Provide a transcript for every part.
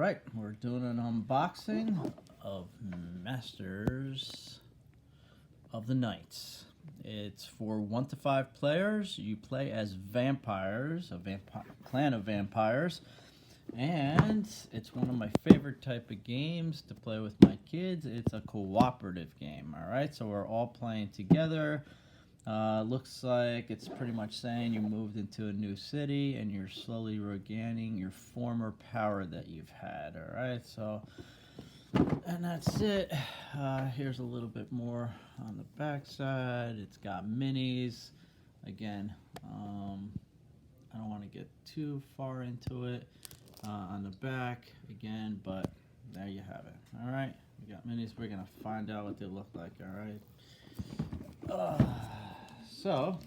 Alright, we're doing an unboxing of Masters of the Night. It's for 1 to 5 players. You play as vampires, a clan of vampires. And it's one of my favorite type of games to play with my kids. It's a cooperative game, alright? So we're all playing together. Looks like it's pretty much saying you moved into a new city and you're slowly regaining your former power that you've had, alright? So, and that's it. Here's a little bit more on the back side. It's got minis. Again, I don't want to get too far into it on the back again, but there you have it. Alright, we got minis. We're going to find out what they look like, alright? So,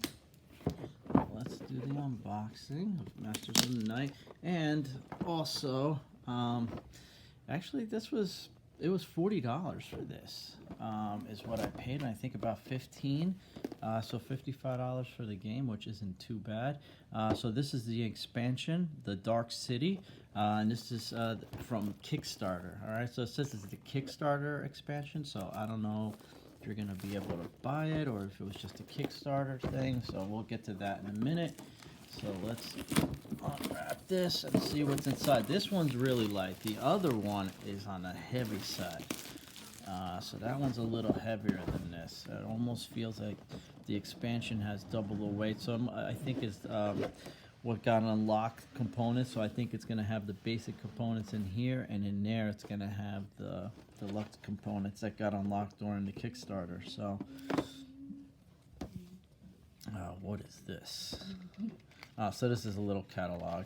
let's do the unboxing of Masters of the Night. And also, actually it was $40 for this, is what I paid, and I think about $15, so $55 for the game, which isn't too bad. So this is the expansion, the Dark City, and this is from Kickstarter, alright? So it says it's the Kickstarter expansion, so I don't know if you're going to be able to buy it or if it was just a Kickstarter thing, so we'll get to that in a minute. So let's unwrap this and see what's inside. This one's really light. The other one is on the heavy side. So that one's a little heavier than this. It almost feels like the expansion has double the weight. So I think it's what got unlocked components. So I think it's going to have the basic components in here, and in there it's going to have the deluxe components that got unlocked during the Kickstarter. So, what is this? So this is a little catalog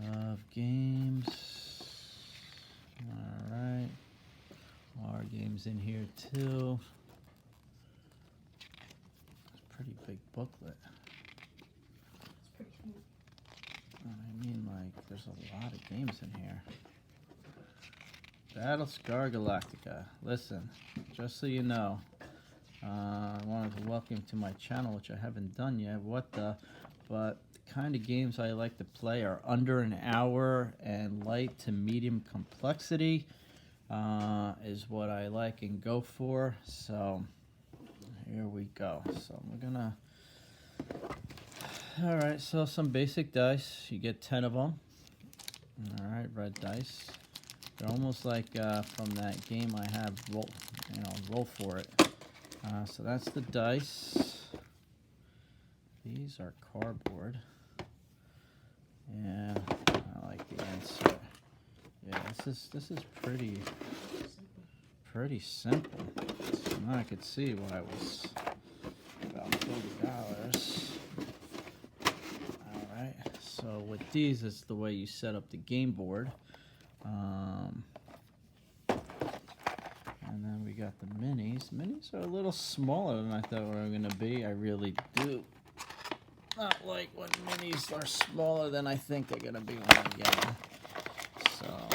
of games. Alright. Our games in here too. It's a pretty big booklet. It's pretty cool. I mean, like, there's a lot of games in here. Battlestar Galactica. Listen, just so you know, I wanted to welcome you to my channel, which I haven't done yet. But the kind of games I like to play are under an hour and light to medium complexity is what I like and go for. So here we go. So we're gonna. All right. So some basic dice. You get 10 of them. All right, red dice. They're almost like from that game I have, roll for it. So that's the dice. These are cardboard. Yeah, I like the insert. Yeah, this is pretty simple. So now I could see why it was about $40. All right. So with these, it's the way you set up the game board. And then we got the minis. Minis are a little smaller than I thought they were going to be. I really do not like when minis are smaller than I think they're going to be when I get them. So,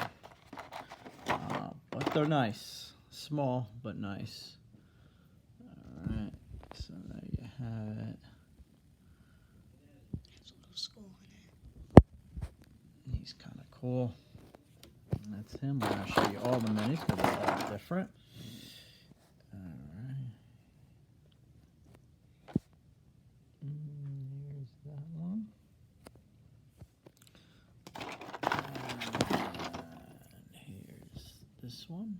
but they're nice. Small, but nice. Alright, so there you have it. There's a little skull in it. He's kind of cool. And that's him. I'm going to show you all the minis because they're all different. Alright. Here's that one. And here's this one.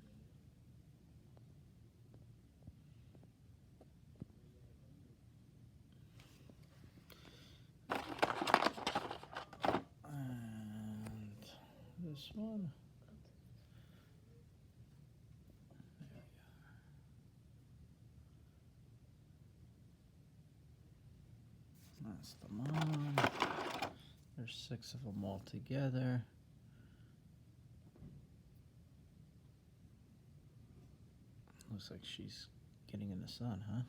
And this one. That's the mom. There's 6 of them all together. Looks like she's getting in the sun, huh?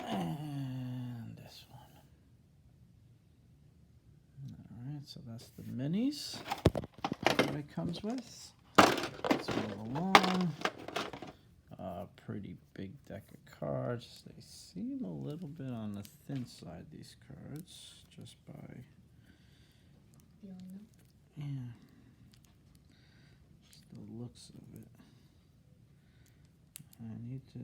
And this one. Alright, so that's the minis that it comes with. Let's move along. Pretty big deck of cards. They seem a little bit on the thin side, these cards, just by Feeling them. parts of it. I need to.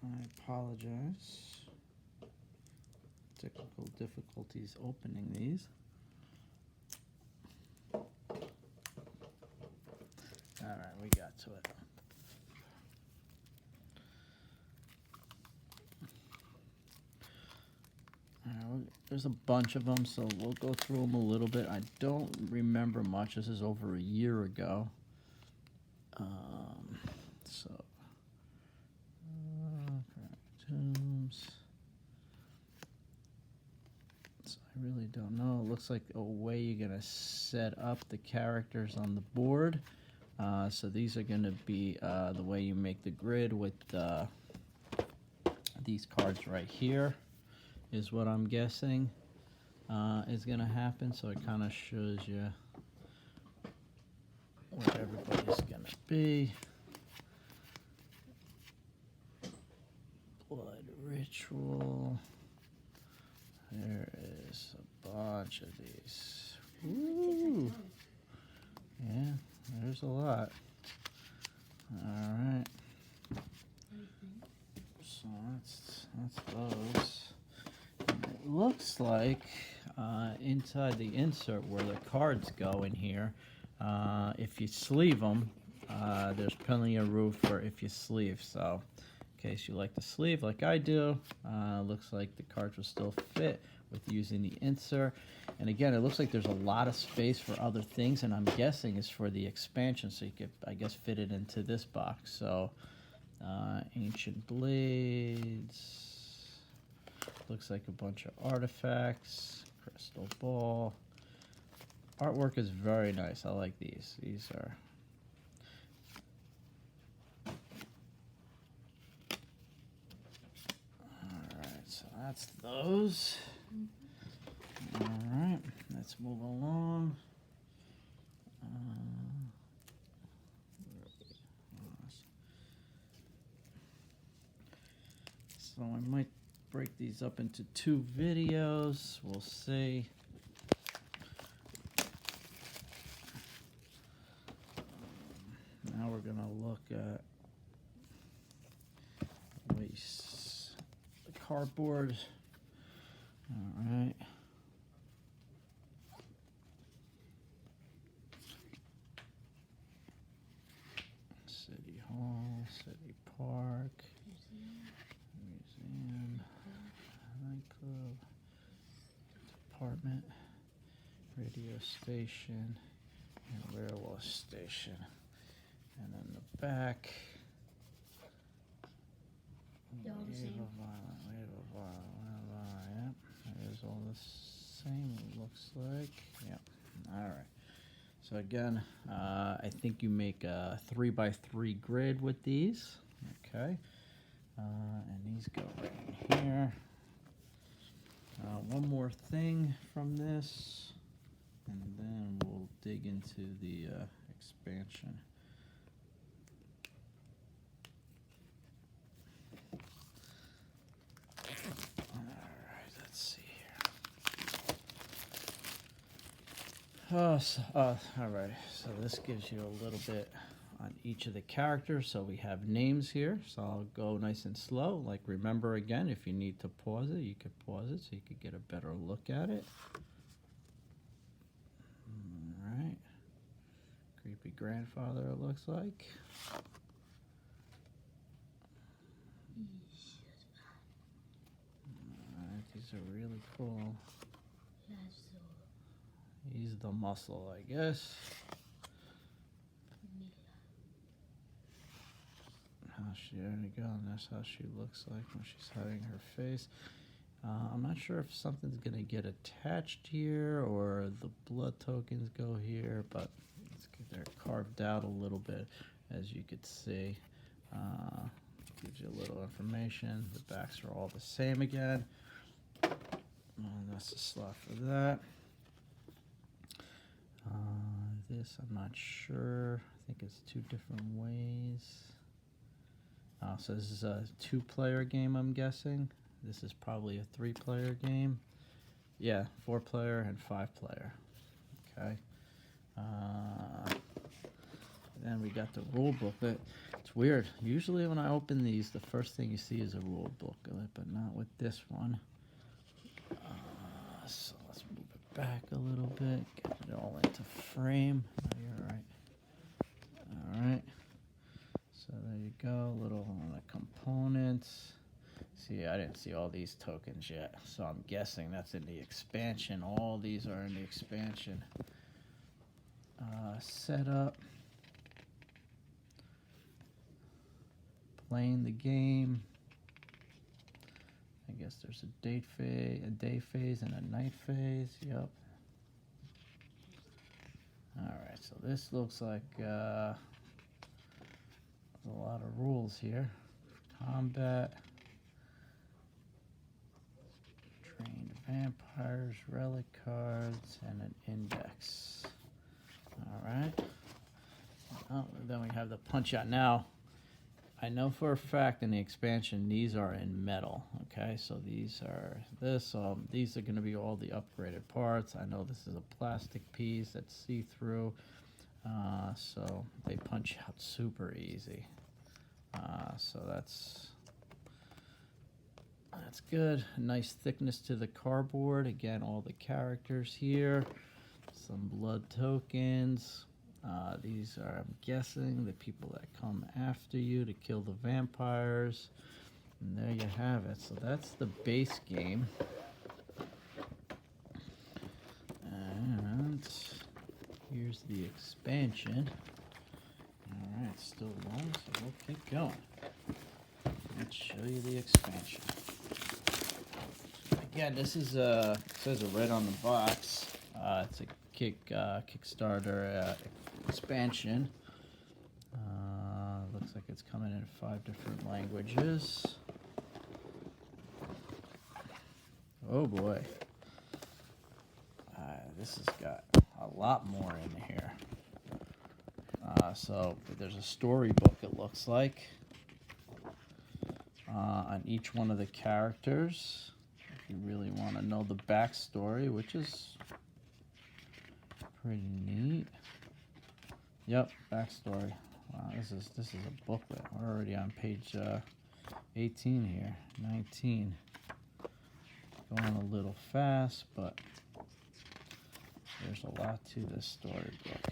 I apologize. Technical difficulties opening these. Alright, we got to it. There's a bunch of them, so we'll go through them a little bit. I don't remember much. This is over a year ago. So, cartoons. So I really don't know. It looks like a way you're gonna set up the characters on the board. So these are gonna be the way you make the grid with these cards right here. Is what I'm guessing is going to happen. So it kind of shows you where everybody's going to be. Blood Ritual. There is a bunch of these. Ooh. Yeah, there's a lot. All right. So that's those. It looks like inside the insert where the cards go in here, if you sleeve them, there's plenty of room for if you sleeve. So in case you like to sleeve like I do, looks like the cards will still fit with using the insert. And again, it looks like there's a lot of space for other things, and I'm guessing it's for the expansion, so you could, I guess, fit it into this box. So Ancient Blades. Looks like a bunch of artifacts, crystal ball. Artwork is very nice. I like these. These are. Alright, so that's those. Alright, let's move along. So I might break these up into 2 videos. We'll see. Now we're going to look at the cardboard. All right. City Hall, City Park. Museum, nightclub, department, radio station, and railway station. And then the back. They're all the same. Wave of violent, yep. It is all the same, it looks like. Yep. Alright. So again, I think you make a 3x3 grid with these. Okay. And these go right in here. One more thing from this, and then we'll dig into the expansion. Alright, let's see here. Alright, so this gives you a little bit on each of the characters. So we have names here, so I'll go nice and slow. Like, remember again, if you need to pause it, you could pause it so you could get a better look at it. Alright. Creepy grandfather, it looks like. Alright, these are really cool. He's the muscle, I guess. There we go, and that's how she looks like when she's hiding her face. I'm not sure if something's gonna get attached here or the blood tokens go here, but they're carved out a little bit, as you could see. Gives you a little information. The backs are all the same again. And that's the slot for that. This, I'm not sure. I think it's 2 different ways. So this is a 2-player game, I'm guessing. This is probably a 3-player game. Yeah, 4-player and 5-player. Okay. Then we got the rule booklet. It's weird. Usually when I open these, the first thing you see is a rule booklet, but not with this one. So let's move it back a little bit, get it all into frame. Oh, you're right. All right. So there you go. Little on the components. See, I didn't see all these tokens yet, so I'm guessing that's in the expansion. All these are in the expansion. Setup. Playing the game. I guess there's a day phase and a night phase. Yep. Alright, so this looks like there's a lot of rules here. Combat. Trained vampires, relic cards, and an index. Alright. Oh, then we have the punch out. Now, I know for a fact in the expansion these are in metal. Okay, so these are these are going to be all the upgraded parts. I know this is a plastic piece that's see-through, so they punch out super easy. So that's good. Nice thickness to the cardboard. Again, all the characters here. Some blood tokens. These are, I'm guessing, the people that come after you to kill the vampires. And there you have it. So that's the base game. And here's the expansion. Alright, it's still long, so we'll keep going. Let's show you the expansion. Again, this is it says it right on the box. It's a Kickstarter expansion. Looks like it's coming in 5 different languages. Oh boy. This has got a lot more in here. So there's a storybook, it looks like, on each one of the characters. If you really want to know the backstory, which is pretty neat. Yep, backstory. Wow, this is a booklet. We're already on page 18 here, 19. Going a little fast, but there's a lot to this storybook.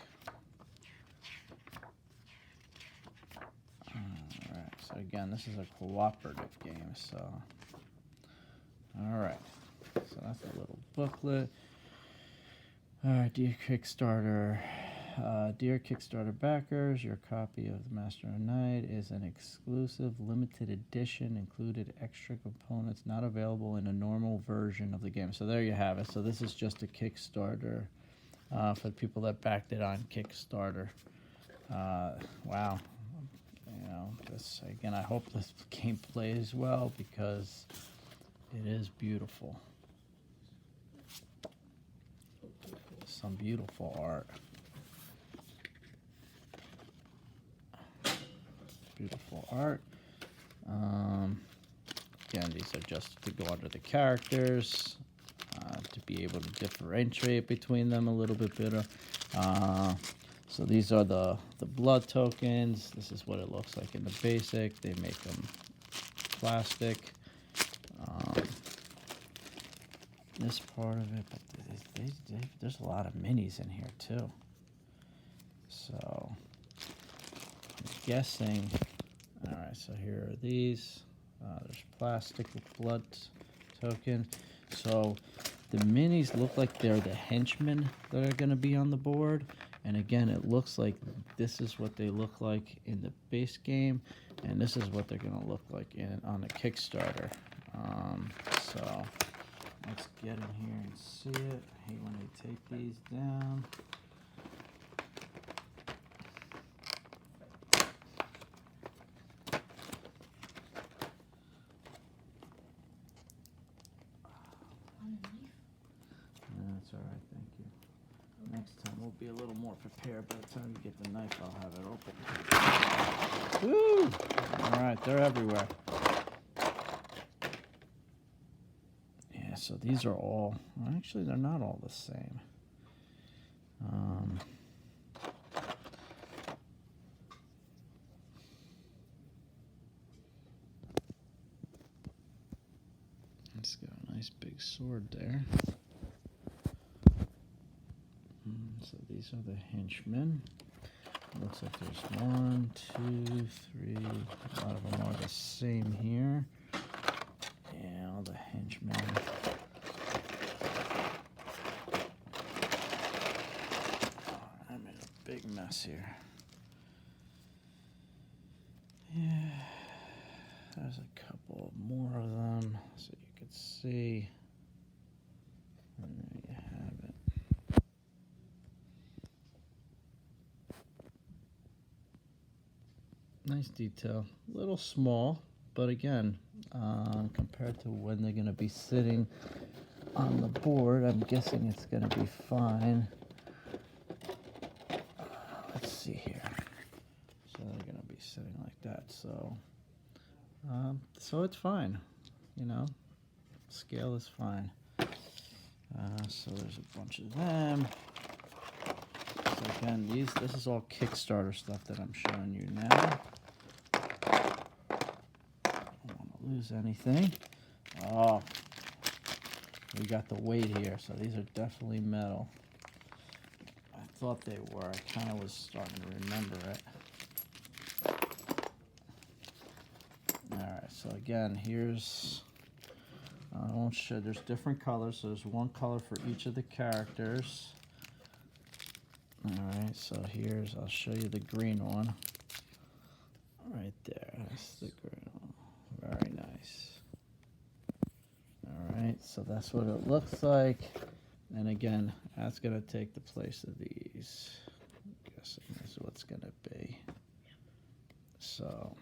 Alright, so again, this is a cooperative game, so alright. So that's a little booklet. Alright, dear Kickstarter backers, your copy of The Master of Night is an exclusive limited edition, included extra components not available in a normal version of the game. So there you have it. So this is just a Kickstarter for the people that backed it on Kickstarter. Wow. You know, this again, I hope this game plays well because it is beautiful. Some beautiful art. Beautiful art. Again, these are just to go under the characters, to be able to differentiate between them a little bit better. So these are the blood tokens. This is what it looks like in the basic. They make them plastic. This part of it, but there's a lot of minis in here too. So I'm guessing. All right, so here are these. There's plastic with blood token. So the minis look like they're the henchmen that are going to be on the board. And again, it looks like this is what they look like in the base game, and this is what they're going to look like on the Kickstarter. So let's get in here and see it. I hate when they take these down. That's all right, thank you. Next time we'll be a little more prepared. By the time you get the knife, I'll have it open. Woo! All right, they're everywhere. Yeah, so these are all, actually they're not all the same. It's got a nice big sword there. So these are the henchmen. Looks like there's 1, 2, 3. A lot of them are the same here. Yeah, all the henchmen. Oh, I'm in a big mess here. Yeah, there's a couple more of them, so you could see. And there you have it. Nice detail. A little small, but again, compared to when they're going to be sitting on the board, I'm guessing it's going to be fine. Let's see here. So they're going to be sitting like that. So it's fine. You know, scale is fine. So there's a bunch of them. So again, this is all Kickstarter stuff that I'm showing you now. Don't want to lose anything. Oh, we got the weight here, so these are definitely metal. I thought they were. I kind of was starting to remember it. Alright, so again, here's... I won't show. There's different colors, so there's one color for each of the characters. Alright, so here's... I'll show you the green one. Right there. That's the green one. Very nice. Alright, so that's what it looks like. And again, that's going to take the place of these. I'm guessing this is what's going to be. So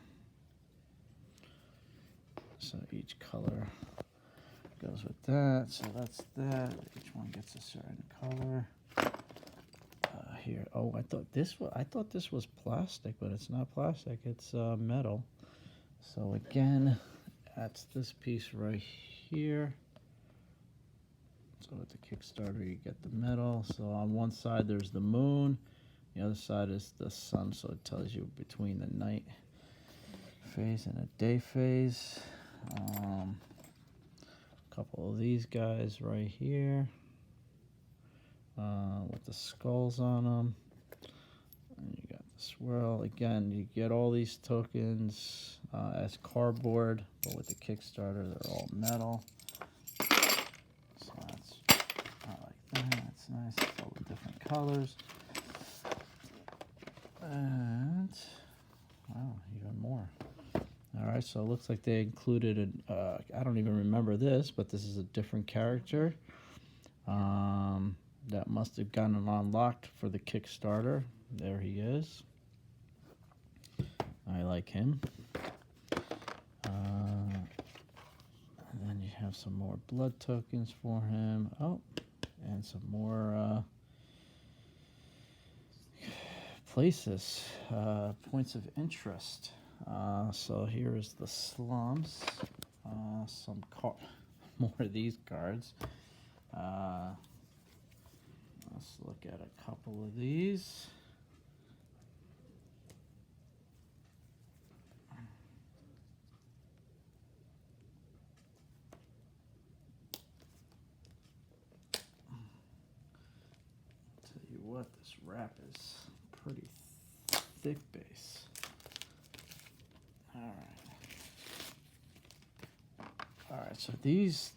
each color goes with that. So that's that. Each one gets a certain color. Here, oh, I thought this was plastic, but it's not plastic. It's metal. So again, that's this piece right here. So with the Kickstarter, you get the metal. So on one side there's the moon, the other side is the sun. So it tells you between the night phase and a day phase. A couple of these guys right here with the skulls on them. And you got the swirl. Again, you get all these tokens as cardboard, but with the Kickstarter, they're all metal. So that's, I like that. That's nice. It's all the different colors. And, wow, even more. Alright, so it looks like they included I don't even remember this, but this is a different character that must have gotten unlocked for the Kickstarter. There he is. I like him. And then you have some more blood tokens for him. Oh, and some more places, points of interest. So here is the slums. More of these cards. Let's look at a couple of these. Tell you what, this wrap is pretty thick base. Alright, so this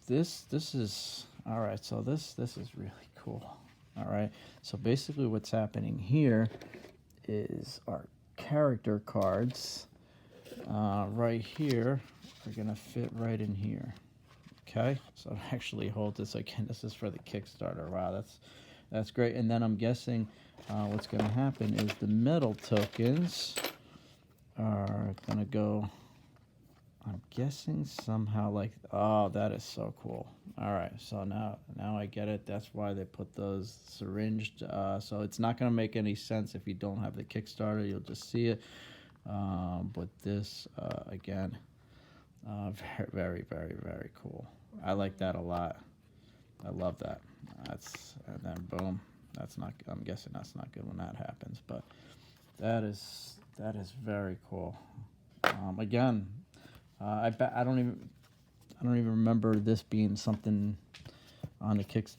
is, alright, so this is really cool. Alright, so basically what's happening here is our character cards right here are going to fit right in here. Okay, so it actually hold this again. This is for the Kickstarter. Wow, that's great. And then I'm guessing what's going to happen is the metal tokens are going to go, I'm guessing somehow like, oh, that is so cool. All right, so now I get it. That's why they put those syringed. So it's not going to make any sense if you don't have the Kickstarter. You'll just see it. But this, again, very, very, very, very cool. I like that a lot. I love that. And then boom. I'm guessing that's not good when that happens, but that is very cool. Again, I I don't even remember this being something on the Kickstarter